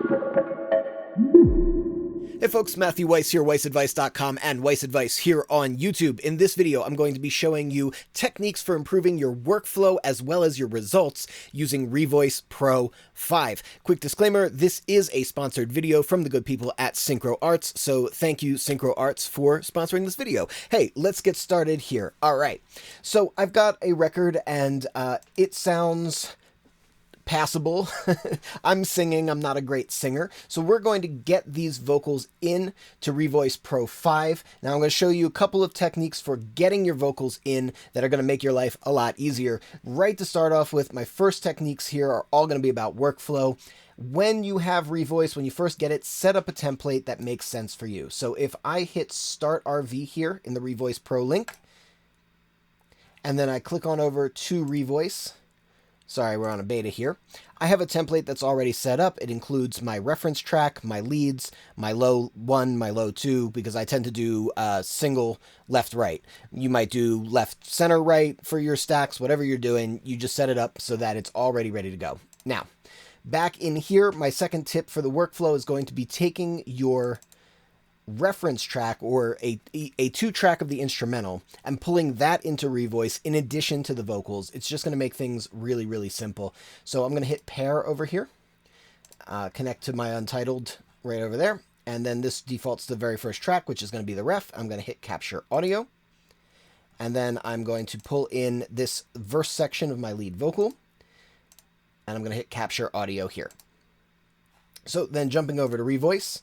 Hey folks, Matthew Weiss here, WeissAdvice.com and Weiss Advice here on YouTube. In this video, I'm going to be showing you techniques for improving your workflow as well as your results using Revoice Pro 5. Quick disclaimer, this is a sponsored video from the good people at Synchro Arts, so thank you Synchro Arts for sponsoring this video. Hey, let's get started here. All right, so I've got a record and it sounds passable. I'm singing, I'm not a great singer. So we're going to get these vocals in to Revoice Pro 5. Now I'm going to show you a couple of techniques for getting your vocals in that are going to make your life a lot easier. Right to start off with, my first techniques here are all going to be about workflow. When you have Revoice, when you first get it, set up a template that makes sense for you. So if I hit Start RV here in the Revoice Pro link, and then I click on over to Revoice, sorry, we're on a beta here. I have a template that's already set up. It includes my reference track, my leads, my low 1, my low 2, because I tend to do single left-right. You might do left, center, right for your stacks, whatever you're doing. You just set it up so that it's already ready to go. Now, back in here, my second tip for the workflow is going to be taking your reference track or a 2-track of the instrumental and pulling that into Revoice in addition to the vocals. It's just going to make things really, really simple. So I'm going to hit pair over here, connect to my untitled right over there, and then this defaults to the very first track, which is going to be the ref. I'm going to hit capture audio, and then I'm going to pull in this verse section of my lead vocal, and I'm going to hit capture audio here. So then jumping over to Revoice,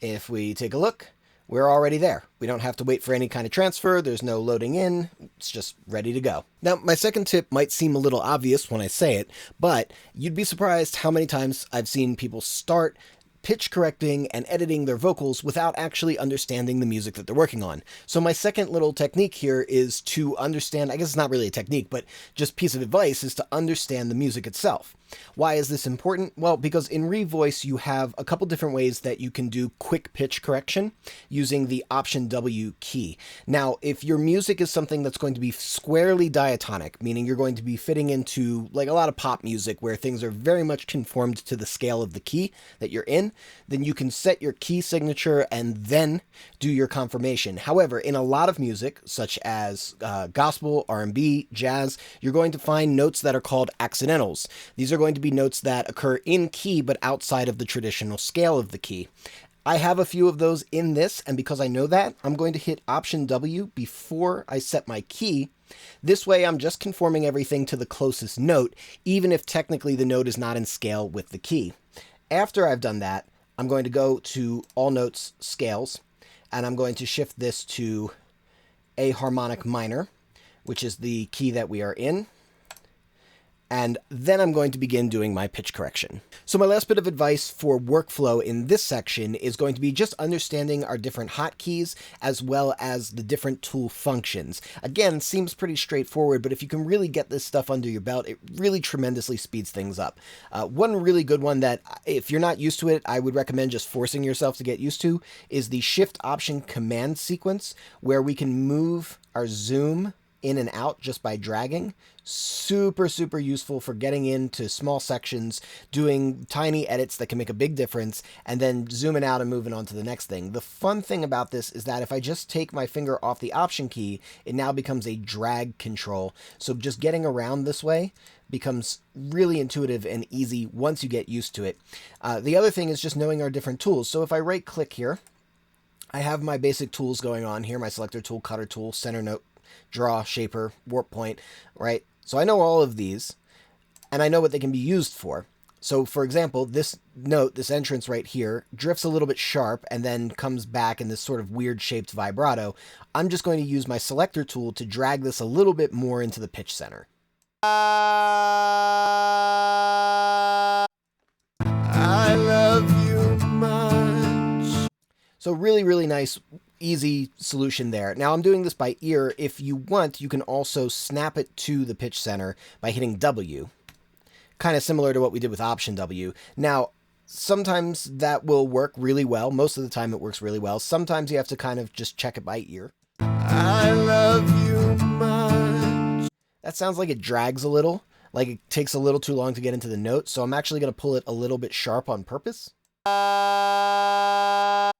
if we take a look, we're already there. We don't have to wait for any kind of transfer. There's no loading in. It's just ready to go. Now, my second tip might seem a little obvious when I say it, but you'd be surprised how many times I've seen people start pitch correcting and editing their vocals without actually understanding the music that they're working on. So my second little technique here is to understand, I guess it's not really a technique, but just piece of advice is to understand the music itself. Why is this important? Well, because in Revoice you have a couple different ways that you can do quick pitch correction using the Option W key. Now, if your music is something that's going to be squarely diatonic, meaning you're going to be fitting into like a lot of pop music where things are very much conformed to the scale of the key that you're in, then you can set your key signature and then do your confirmation. However, in a lot of music, such as gospel, R&B, jazz, you're going to find notes that are called accidentals. These are going to be notes that occur in key but outside of the traditional scale of the key. I have a few of those in this, and because I know that, I'm going to hit Option W before I set my key. This way I'm just conforming everything to the closest note, even if technically the note is not in scale with the key. After I've done that, I'm going to go to All Notes Scales, and I'm going to shift this to A harmonic minor, which is the key that we are in. And then I'm going to begin doing my pitch correction. So my last bit of advice for workflow in this section is going to be just understanding our different hotkeys as well as the different tool functions. Again, seems pretty straightforward, but if you can really get this stuff under your belt, it really tremendously speeds things up. One really good one that if you're not used to it, I would recommend just forcing yourself to get used to is the Shift Option Command sequence, where we can move our zoom in and out just by dragging. Super, super useful for getting into small sections, doing tiny edits that can make a big difference, and then zooming out and moving on to the next thing. The fun thing about this is that if I just take my finger off the Option key, it now becomes a drag control. So just getting around this way becomes really intuitive and easy once you get used to it. The other thing is just knowing our different tools. So if I right click here, I have my basic tools going on here, my selector tool, cutter tool, center note, draw, shaper, warp point, right? So I know all of these, and I know what they can be used for. So for example, this note, this entrance right here, drifts a little bit sharp and then comes back in this sort of weird shaped vibrato. I'm just going to use my selector tool to drag this a little bit more into the pitch center. I love you much. So really, really nice, easy solution there. Now I'm doing this by ear. If you want, you can also snap it to the pitch center by hitting W. Kind of similar to what we did with Option W. Now, sometimes that will work really well. Most of the time it works really well. Sometimes you have to kind of just check it by ear. I love you much. That sounds like it drags a little, like it takes a little too long to get into the note, so I'm actually going to pull it a little bit sharp on purpose. I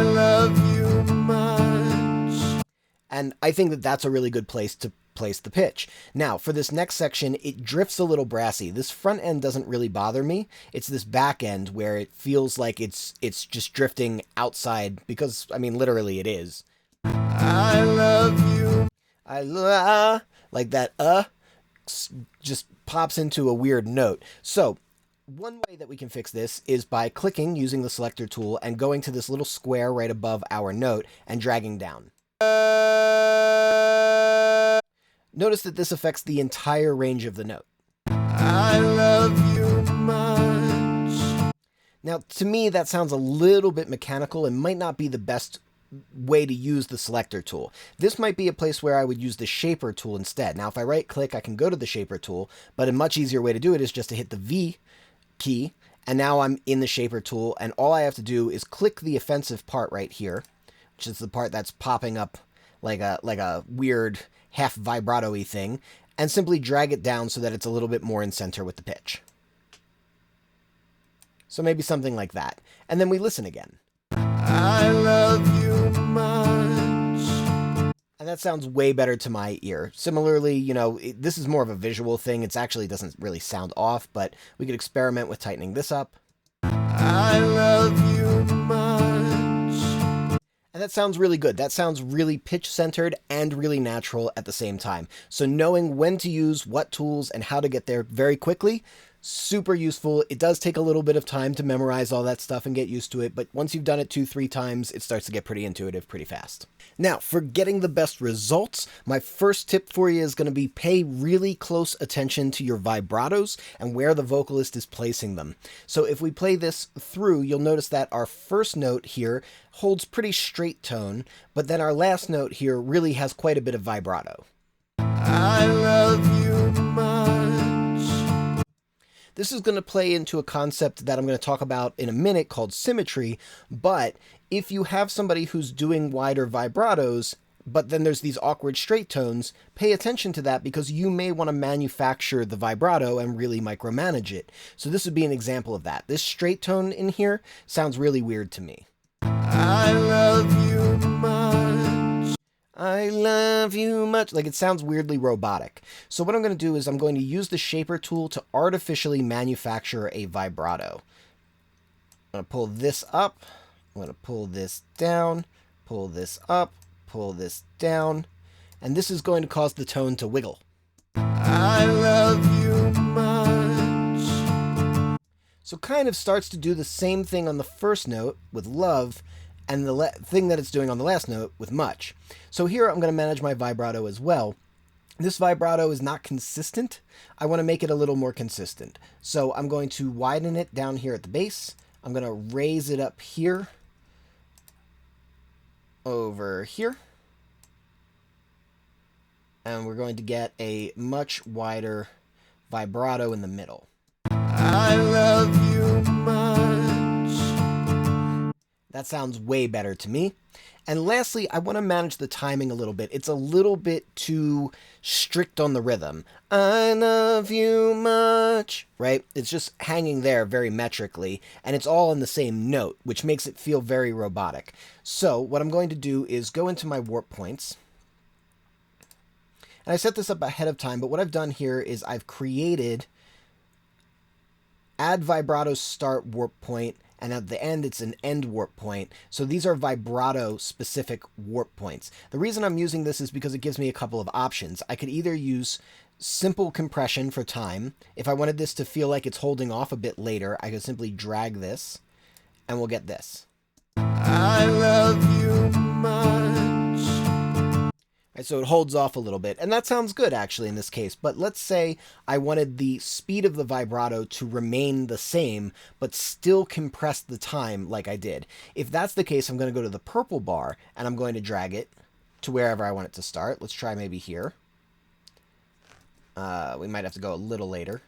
love you much. And I think that that's a really good place to place the pitch. Now, for this next section, it drifts a little brassy. This front end doesn't really bother me. It's this back end where it feels like it's just drifting outside, because, I mean, literally it is. I love you. Like that just pops into a weird note. So, one way that we can fix this is by clicking using the selector tool and going to this little square right above our note and dragging down. Notice that this affects the entire range of the note. I love you much. Now, to me, that sounds a little bit mechanical and might not be the best way to use the selector tool. This might be a place where I would use the shaper tool instead. Now, if I right click, I can go to the shaper tool, but a much easier way to do it is just to hit the V key, and now I'm in the shaper tool, and all I have to do is click the offensive part right here, which is the part that's popping up like a weird half vibrato-y thing, and simply drag it down so that it's a little bit more in center with the pitch. So maybe something like that. And then we listen again. I love you much. And that sounds way better to my ear. Similarly, you know, this is more of a visual thing. It actually doesn't really sound off, but we could experiment with tightening this up. I love you much. And that sounds really good. That sounds really pitch-centered and really natural at the same time. So knowing when to use what tools and how to get there very quickly, super useful. It does take a little bit of time to memorize all that stuff and get used to it, but once you've done it 2-3 times, it starts to get pretty intuitive pretty fast. Now, for getting the best results, my first tip for you is going to be pay really close attention to your vibratos and where the vocalist is placing them. So if we play this through, you'll notice that our first note here holds pretty straight tone, but then our last note here really has quite a bit of vibrato. I love you much. This is going to play into a concept that I'm going to talk about in a minute called symmetry, but if you have somebody who's doing wider vibratos, but then there's these awkward straight tones, pay attention to that because you may want to manufacture the vibrato and really micromanage it. So this would be an example of that. This straight tone in here sounds really weird to me. I love you much. I love you much. Like, it sounds weirdly robotic. So what I'm going to do is I'm going to use the shaper tool to artificially manufacture a vibrato. I'm going to pull this up. I'm going to pull this down, pull this up, pull this down, and this is going to cause the tone to wiggle. I love you much. So kind of starts to do the same thing on the first note with love, and the thing that it's doing on the last note with much. So here I'm going to manage my vibrato as well. This vibrato is not consistent. I want to make it a little more consistent. So I'm going to widen it down here at the base. I'm going to raise it up here, over here. And we're going to get a much wider vibrato in the middle. I love you much. That sounds way better to me. And lastly, I want to manage the timing a little bit. It's a little bit too strict on the rhythm. I love you much, right? It's just hanging there very metrically, and it's all in the same note, which makes it feel very robotic. So what I'm going to do is go into my warp points. And I set this up ahead of time, but what I've done here is I've created add vibrato start warp point, and at the end it's an end warp point. So these are vibrato specific warp points. The reason I'm using this is because it gives me a couple of options. I could either use simple compression for time. If I wanted this to feel like it's holding off a bit later, I could simply drag this and we'll get this. I love you much. Right, so it holds off a little bit, and that sounds good actually in this case, but let's say I wanted the speed of the vibrato to remain the same, but still compress the time like I did. If that's the case, I'm going to go to the purple bar, and I'm going to drag it to wherever I want it to start. Let's try maybe here. We might have to go a little later.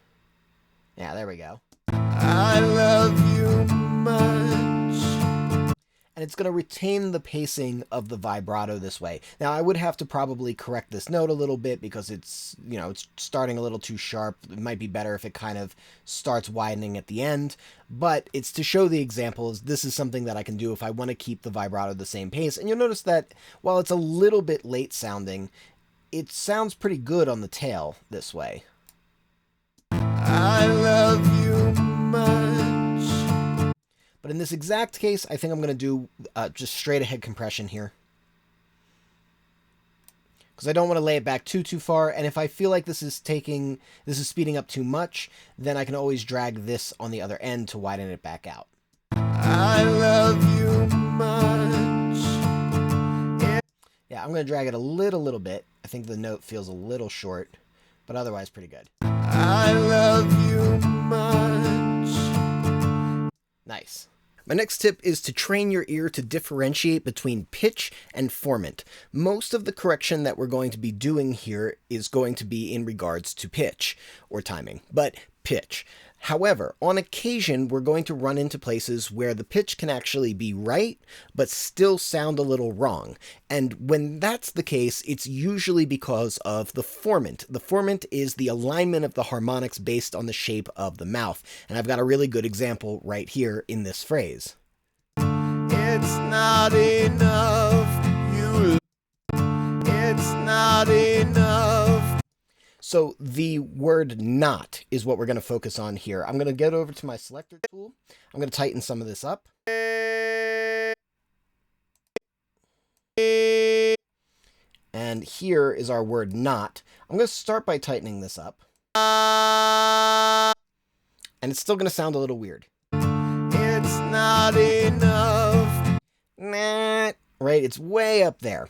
Yeah, there we go. I love you much. and it's going to retain the pacing of the vibrato this way. Now, I would have to probably correct this note a little bit because it's, you know, it's starting a little too sharp. It might be better if it kind of starts widening at the end, but it's to show the examples. This is something that I can do if I want to keep the vibrato the same pace. And you'll notice that while it's a little bit late sounding, it sounds pretty good on the tail this way. I love you much. But in this exact case, I think I'm going to do just straight ahead compression here, because I don't want to lay it back too far. And if I feel like this is speeding up too much, then I can always drag this on the other end to widen it back out. I love you much. Yeah, I'm going to drag it a little bit. I think the note feels a little short, but otherwise pretty good. I love you much. Nice. My next tip is to train your ear to differentiate between pitch and formant. Most of the correction that we're going to be doing here is going to be in regards to pitch or timing, but pitch. However, on occasion, we're going to run into places where the pitch can actually be right, but still sound a little wrong. And when that's the case, it's usually because of the formant. The formant is the alignment of the harmonics based on the shape of the mouth. And I've got a really good example right here in this phrase. It's not enough, you. It's not enough. So the word not is what we're going to focus on here. I'm going to get over to my selector tool. I'm going to tighten some of this up. And here is our word not. I'm going to start by tightening this up. And it's still going to sound a little weird. It's not enough. Nah, right? It's way up there.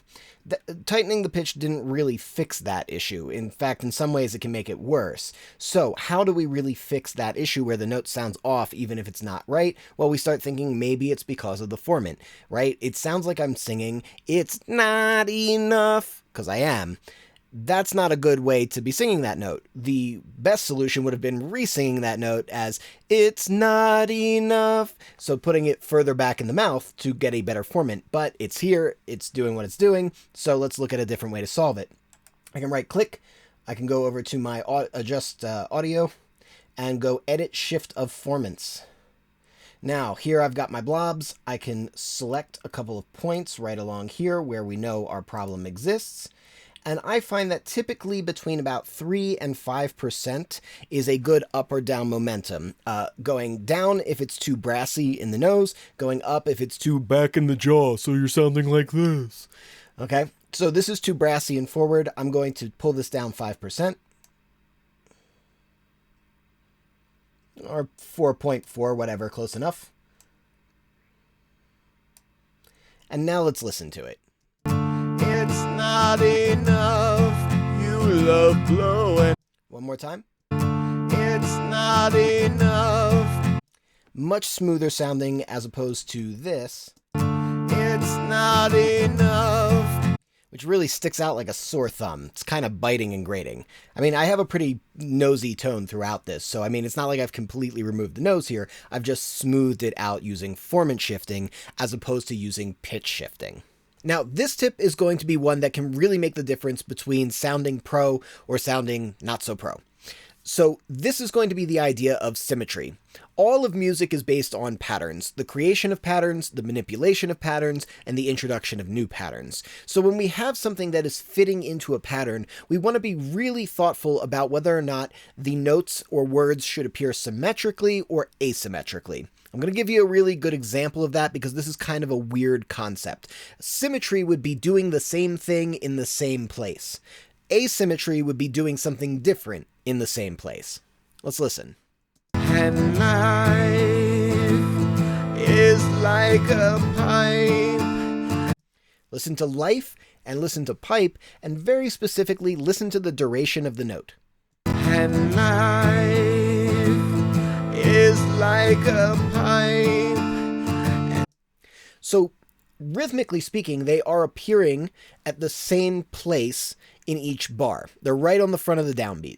Tightening the pitch didn't really fix that issue. In fact, in some ways it can make it worse. So how do we really fix that issue where the note sounds off even if it's not right? Well, we start thinking maybe it's because of the formant, right? It sounds like I'm singing, it's not enough, because I am. That's not a good way to be singing that note. The best solution would have been re-singing that note as, it's not enough. So putting it further back in the mouth to get a better formant. But it's here, it's doing what it's doing, so let's look at a different way to solve it. I can right click, I can go over to my adjust audio, and go edit shift of formants. Now, here I've got my blobs. I can select a couple of points right along here where we know our problem exists. And I find that typically between about 3 and 5% is a good up or down momentum. Going down if it's too brassy in the nose, going up if it's too back in the jaw, so you're sounding like this. Okay, so this is too brassy and forward. I'm going to pull this down 5%. Or 4.4, whatever, close enough. And now let's listen to it. It's not enough, you love blowing. One more time. It's not enough. Much smoother sounding as opposed to this. It's not enough. Which really sticks out like a sore thumb. It's kind of biting and grating. I mean, I have a pretty nosy tone throughout this, so I mean, it's not like I've completely removed the nose here. I've just smoothed it out using formant shifting as opposed to using pitch shifting. Now, this tip is going to be one that can really make the difference between sounding pro or sounding not so pro. So this is going to be the idea of symmetry. All of music is based on patterns, the creation of patterns, the manipulation of patterns, and the introduction of new patterns. So when we have something that is fitting into a pattern, we want to be really thoughtful about whether or not the notes or words should appear symmetrically or asymmetrically. I'm going to give you a really good example of that because this is kind of a weird concept. Symmetry would be doing the same thing in the same place. Asymmetry would be doing something different in the same place. Let's listen. And life is like a pipe. Listen to life and listen to pipe, and very specifically listen to the duration of the note. And life is like a pipe. So, rhythmically speaking, they are appearing at the same place in each bar. They're right on the front of the downbeat.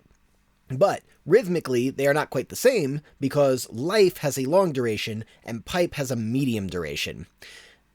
But rhythmically, they are not quite the same because life has a long duration and pipe has a medium duration.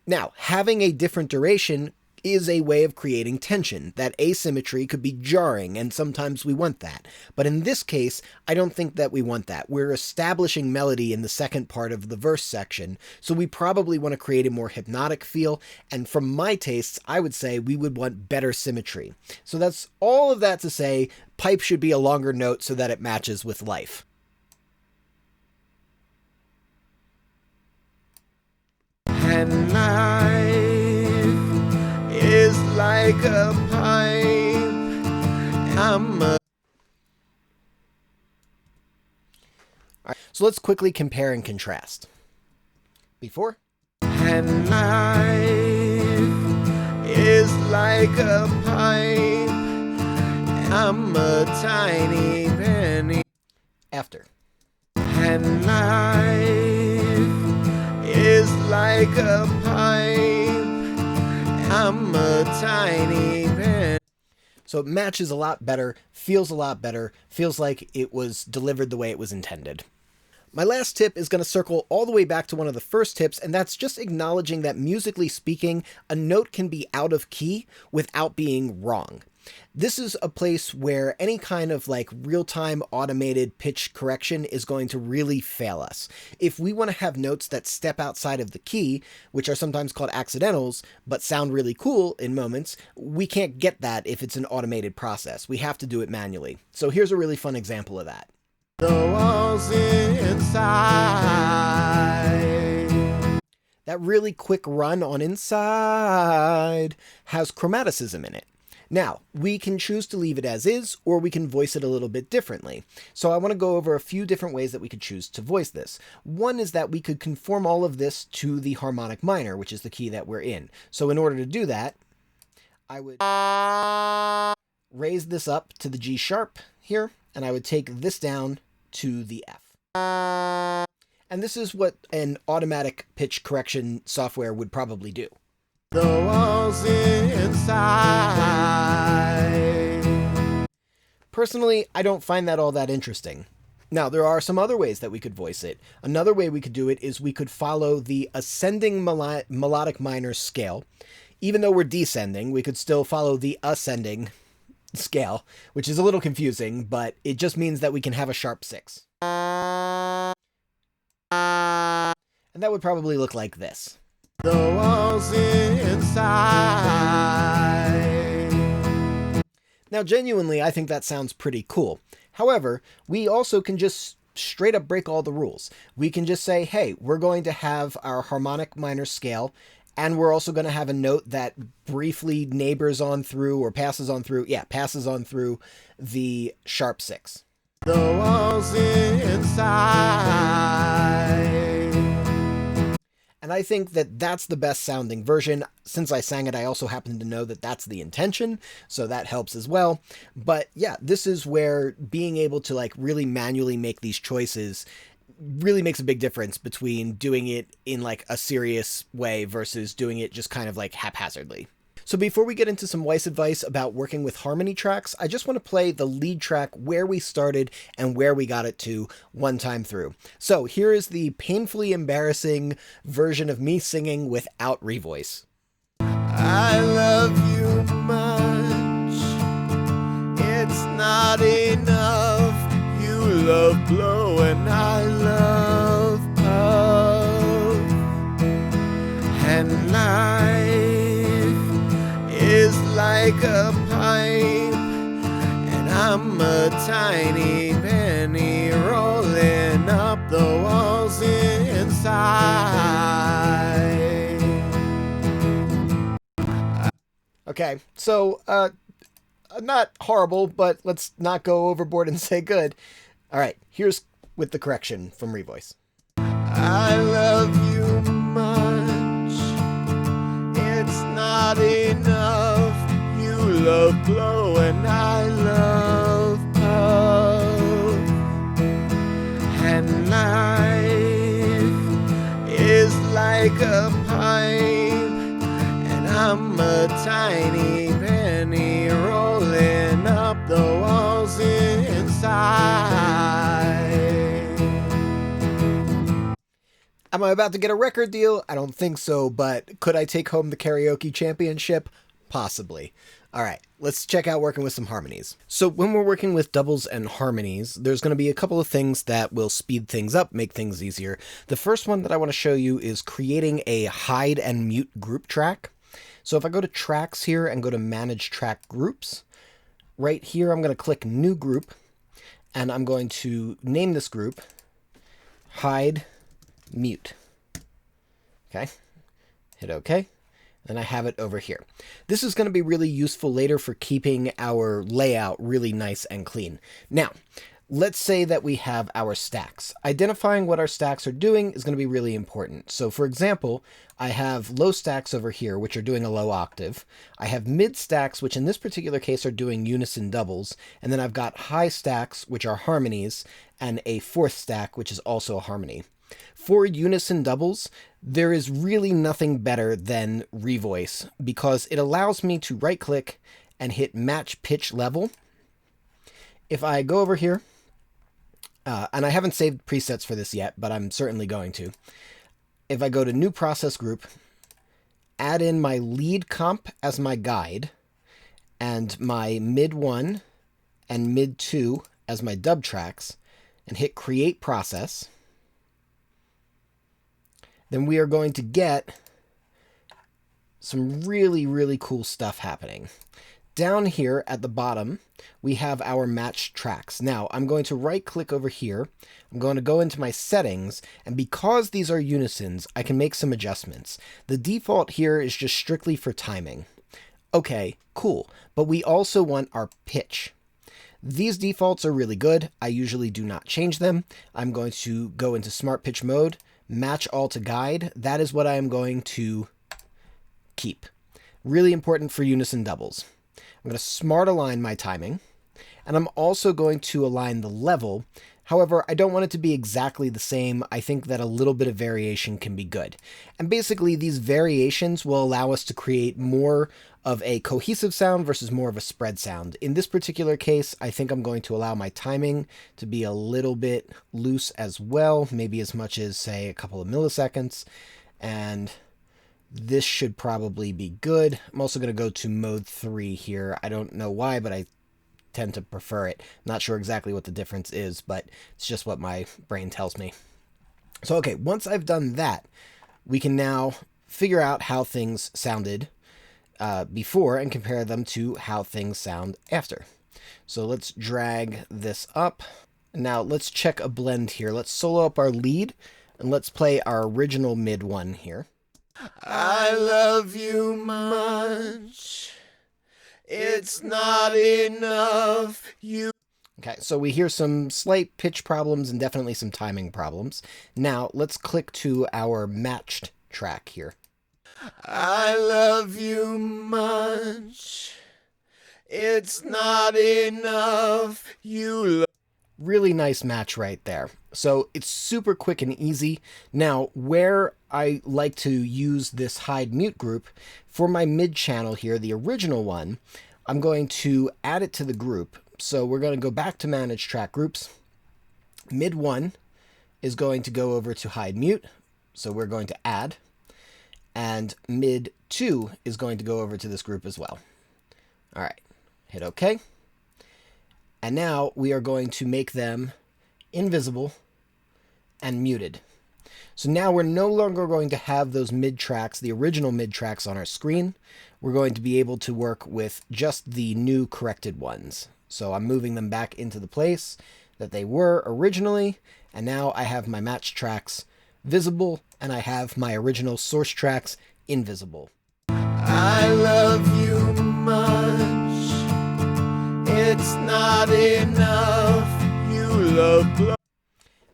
Now, having a different duration is a way of creating tension. That asymmetry could be jarring, and sometimes we want that. But in this case, I don't think that we want that. We're establishing melody in the second part of the verse section, so we probably want to create a more hypnotic feel, and from my tastes, I would say we would want better symmetry. So that's all of that to say, pipe should be a longer note so that it matches with life. And life is like a pipe. Alright, so let's quickly compare and contrast. Before. And life is like a pipe. I'm a tiny penny. After. And life is like a pipe. I'm a tiny penny. So it matches a lot better, feels a lot better, feels like it was delivered the way it was intended. My last tip is going to circle all the way back to one of the first tips, and that's just acknowledging that musically speaking, a note can be out of key without being wrong. This is a place where any kind of like real-time automated pitch correction is going to really fail us. If we want to have notes that step outside of the key, which are sometimes called accidentals, but sound really cool in moments, we can't get that if it's an automated process. We have to do it manually. So here's a really fun example of that. The walls inside. That really quick run on inside has chromaticism in it. Now, we can choose to leave it as is, or we can voice it a little bit differently. So I want to go over a few different ways that we could choose to voice this. One is that we could conform all of this to the harmonic minor, which is the key that we're in. So in order to do that, I would raise this up to the G sharp here, and I would take this down to the F. And this is what an automatic pitch correction software would probably do. The walls inside. Personally, I don't find that all that interesting. Now, there are some other ways that we could voice it. Another way we could do it is we could follow the ascending melodic minor scale. Even though we're descending, we could still follow the ascending scale, which is a little confusing, but it just means that we can have a sharp 6. And that would probably look like this. The walls inside. Now, genuinely, I think that sounds pretty cool. However, we also can just straight up break all the rules. We can just say, hey, we're going to have our harmonic minor scale, and we're also going to have a note that briefly neighbors on through, or passes on through the sharp 6. The walls inside. And I think that that's the best sounding version. Since I sang it, I also happen to know that that's the intention, so that helps as well. But yeah, this is where being able to like really manually make these choices really makes a big difference between doing it in like a serious way versus doing it just kind of like haphazardly. So before we get into some Weiss advice about working with harmony tracks, I just want to play the lead track where we started and where we got it to one time through. So here is the painfully embarrassing version of me singing without revoice. I love you much, it's not enough, you love blow and I love puff, and life is like a pipe, and I'm a tiny penny rolling up the walls inside. Okay, so, not horrible, but let's not go overboard and say good. Alright, here's with the correction from Revoice. I love you much, it's not enough, you love blow and I love puff, and life is like a pipe, and I'm a tiny penny rolling up the walls inside. Am I about to get a record deal? I don't think so, but could I take home the karaoke championship? Possibly. All right, let's check out working with some harmonies. So when we're working with doubles and harmonies, there's going to be a couple of things that will speed things up, make things easier. The first one that I want to show you is creating a hide and mute group track. So if I go to tracks here and go to manage track groups, right here I'm going to click new group, and I'm going to name this group hide mute. Okay, hit OK. And I have it over here. This is going to be really useful later for keeping our layout really nice and clean. Now, let's say that we have our stacks. Identifying what our stacks are doing is going to be really important. So for example, I have low stacks over here, which are doing a low octave. I have mid stacks, which in this particular case are doing unison doubles. And then I've got high stacks, which are harmonies, and a fourth stack, which is also a harmony. For unison doubles, there is really nothing better than Revoice because it allows me to right click and hit match pitch level. If I go over here, and I haven't saved presets for this yet, but I'm certainly going to. If I go to new process group, add in my lead comp as my guide and my mid 1 and mid 2 as my dub tracks and hit create process, then we are going to get some really, really cool stuff happening. Down here at the bottom, we have our matched tracks. Now, I'm going to right-click over here. I'm going to go into my settings, and because these are unisons, I can make some adjustments. The default here is just strictly for timing. Okay, cool. But we also want our pitch. These defaults are really good. I usually do not change them. I'm going to go into smart pitch mode, match all to guide. That is what I am going to keep. Really important for unison doubles. I'm going to smart align my timing, and I'm also going to align the level. However, I don't want it to be exactly the same. I think that a little bit of variation can be good. And basically, these variations will allow us to create more of a cohesive sound versus more of a spread sound. In this particular case, I think I'm going to allow my timing to be a little bit loose as well, maybe as much as, say, a couple of milliseconds. And this should probably be good. I'm also going to go to mode 3 here. I don't know why, but I tend to prefer it. I'm not sure exactly what the difference is, but it's just what my brain tells me. So, okay, once I've done that, we can now figure out how things sounded before and compare them to how things sound after. So let's drag this up. Now let's check a blend here. Let's solo up our lead, and let's play our original mid 1 here. I love you much. It's not enough. Okay, so we hear some slight pitch problems and definitely some timing problems. Now let's click to our matched track here. I love you much. It's not enough. Really nice match right there. So it's super quick and easy. Now, where I like to use this hide mute group, for my mid channel here, the original one, I'm going to add it to the group. So we're going to go back to manage track groups. Mid 1 is going to go over to hide mute. So we're going to add. And mid 2 is going to go over to this group as well. All right, hit OK. And now we are going to make them invisible and muted. So now we're no longer going to have those mid tracks, the original mid tracks on our screen. We're going to be able to work with just the new corrected ones. So I'm moving them back into the place that they were originally. And now I have my match tracks visible, and I have my original source tracks invisible. I love you much. It's not enough. You love.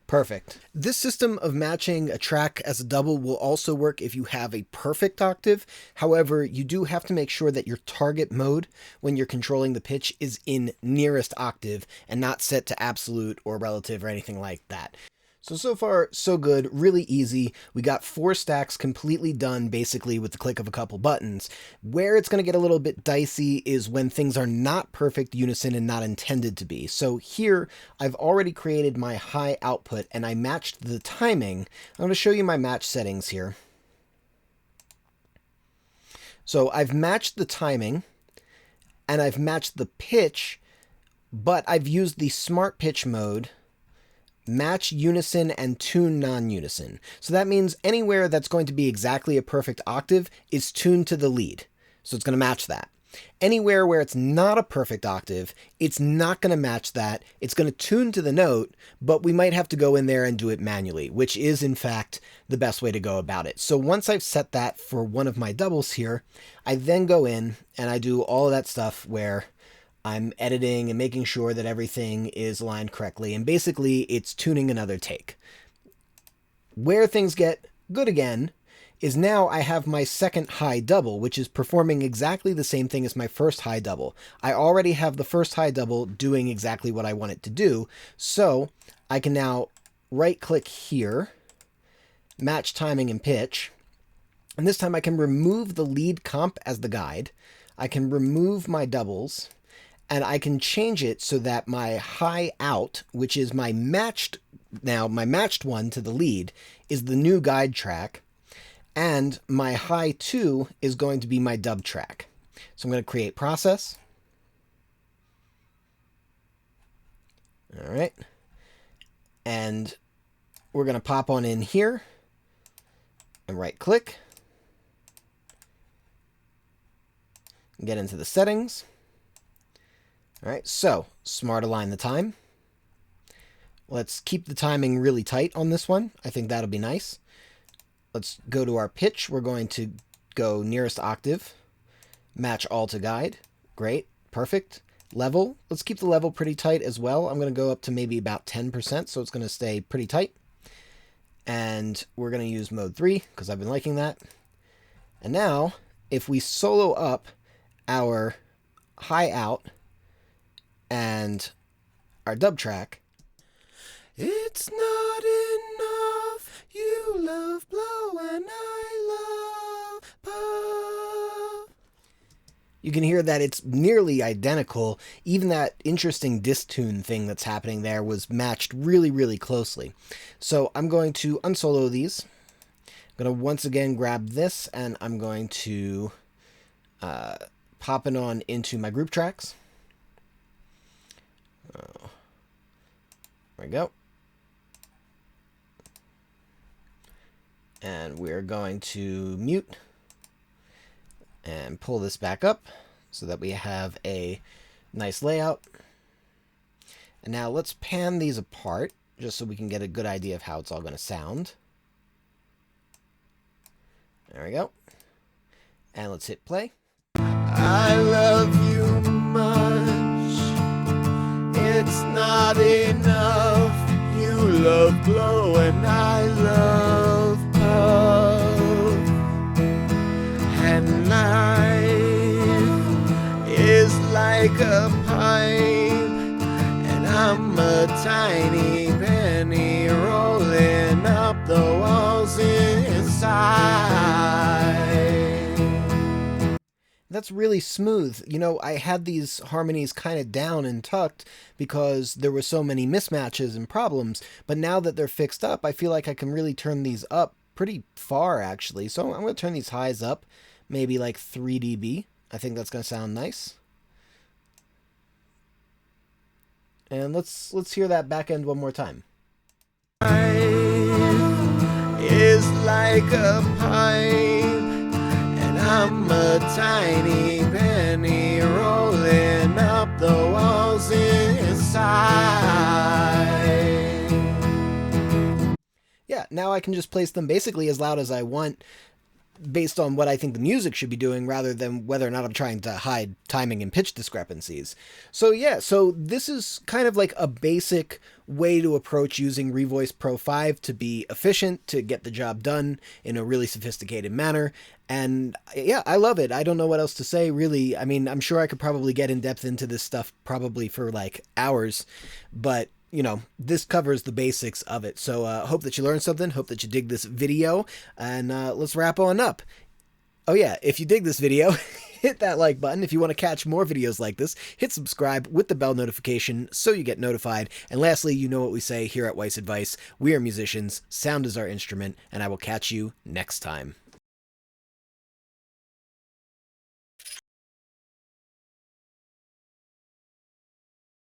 Perfect. This system of matching a track as a double will also work if you have a perfect octave. However, you do have to make sure that your target mode when you're controlling the pitch is in nearest octave and not set to absolute or relative or anything like that. So far, so good, really easy. We got 4 stacks completely done basically with the click of a couple buttons. Where it's going to get a little bit dicey is when things are not perfect unison and not intended to be. So here, I've already created my high output and I matched the timing. I'm going to show you my match settings here. So I've matched the timing and I've matched the pitch, but I've used the smart pitch mode, match unison and tune non-unison. So that means anywhere that's going to be exactly a perfect octave is tuned to the lead. So it's going to match that. Anywhere where it's not a perfect octave, it's not going to match that. It's going to tune to the note, but we might have to go in there and do it manually, which is in fact the best way to go about it. So once I've set that for one of my doubles here, I then go in and I do all of that stuff where I'm editing and making sure that everything is aligned correctly, and basically it's tuning another take. Where things get good again is now I have my second high double, which is performing exactly the same thing as my first high double. I already have the first high double doing exactly what I want it to do, so I can now right-click here, match timing and pitch, and this time I can remove the lead comp as the guide, I can remove my doubles, and I can change it so that my high out, which is my matched one to the lead, is the new guide track, and my high 2 is going to be my dub track. So I'm going to create process. All right. And we're going to pop on in here and right click. Get into the settings. All right, so smart align the time. Let's keep the timing really tight on this one. I think that'll be nice. Let's go to our pitch. We're going to go nearest octave, match all to guide. Great, perfect. Level, let's keep the level pretty tight as well. I'm going to go up to maybe about 10%, so it's going to stay pretty tight. And we're going to use mode 3 because I've been liking that. And now, if we solo up our high out and our dub track. It's not enough, you love blow and I love pop. You can hear that it's nearly identical. Even that interesting distune thing that's happening there was matched really, really closely. So I'm going to unsolo these. I'm going to once again grab this and I'm going to pop it on into my group tracks. There we go. And we're going to mute and pull this back up so that we have a nice layout. And now let's pan these apart just so we can get a good idea of how it's all going to sound. There we go. And let's hit play. I love you much. It's not enough. You love blow and I love puff. And life is like a pipe, and I'm a tiny penny rolling up the walls inside. That's really smooth. You know, I had these harmonies kind of down and tucked because there were so many mismatches and problems, but now that they're fixed up, I feel like I can really turn these up pretty far, actually. So I'm going to turn these highs up, maybe like 3 dB. I think that's going to sound nice. And let's hear that back end one more time. Is like a pipe, and I'm a tiny penny rolling up the walls inside. Yeah, now I can just place them basically as loud as I want based on what I think the music should be doing rather than whether or not I'm trying to hide timing and pitch discrepancies. So yeah, so this is kind of like a basic way to approach using Revoice Pro 5 to be efficient, to get the job done in a really sophisticated manner. And yeah, I love it. I don't know what else to say, really. I mean, I'm sure I could probably get in depth into this stuff probably for like hours, but you know, this covers the basics of it. So hope that you learned something, hope that you dig this video, and let's wrap on up. Oh yeah, if you dig this video, hit that like button. If you want to catch more videos like this, hit subscribe with the bell notification so you get notified. And lastly, you know what we say here at Weiss Advice. We are musicians, sound is our instrument, and I will catch you next time.